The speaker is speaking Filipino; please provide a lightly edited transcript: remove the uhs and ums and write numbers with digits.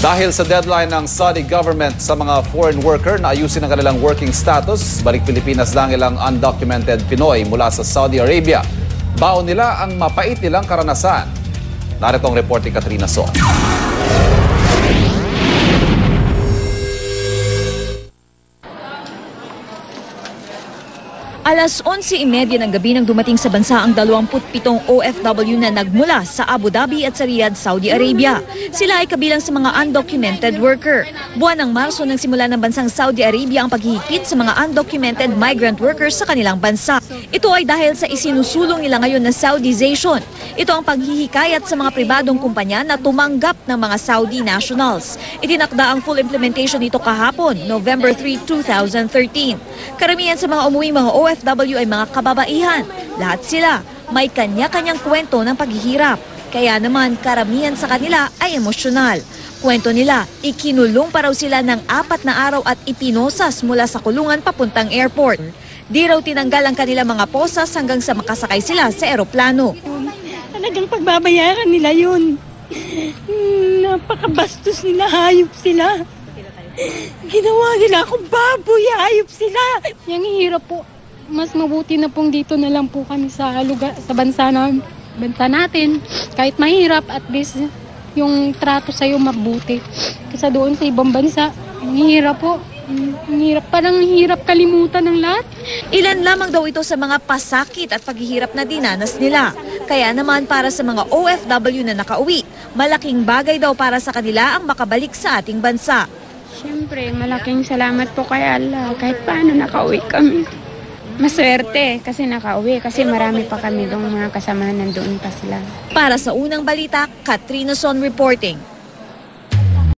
Dahil sa deadline ng Saudi government sa mga foreign worker na ayusin ang kanilang working status, balik Pilipinas lang ilang undocumented Pinoy mula sa Saudi Arabia. Baon nila ang mapait nilang karanasan. Narito ang report ni Katrina So. Alas 11:30 ng gabi nang dumating sa bansa ang 27 OFW na nagmula sa Abu Dhabi at sa Riyadh, Saudi Arabia. Sila ay kabilang sa mga undocumented worker. Buwan ng Marso nang simula ng bansang Saudi Arabia ang paghihigpit sa mga undocumented migrant workers sa kanilang bansa. Ito ay dahil sa isinusulong nila ngayon na Saudization. Ito ang paghihikayat sa mga pribadong kumpanya na tumanggap ng mga Saudi nationals. Itinakda ang full implementation nito kahapon, November 3, 2013. Karamihan sa mga umuwing mga OFW ay mga kababaihan. Lahat sila may kanya-kanyang kwento ng paghihirap. Kaya naman karamihan sa kanila ay emosyonal. Kwento nila, ikinulong pa raw sila ng 4 na araw at ipinosas mula sa kulungan papuntang airport. Di raw tinanggal ang kanilang mga posas hanggang sa makasakay sila sa eroplano. Talagang pagbabayaran nila yun. Napakabastos nila, hayop sila. Ginawa nila akong baboy, hayop sila. Yung hirap po, mas mabuti na pong dito na lang po kami sa lugar, sa bansa natin. Kahit mahirap, at least yung trato sa'yo mabuti. Kasi doon sa ibang bansa, ang hirap po. Ang hirap, parang hirap kalimutan ng lahat. Ilan lamang daw ito sa mga pasakit at paghihirap na dinanas nila. Kaya naman para sa mga OFW na nakauwi, malaking bagay daw para sa kanila ang makabalik sa ating bansa. Siyempre, malaking salamat po kay Allah. Kahit paano nakauwi kami. Maswerte kasi nakauwi. Kasi marami pa kami doon mga kasama nandoon pa sila. Para sa unang balita, Katrina Son reporting.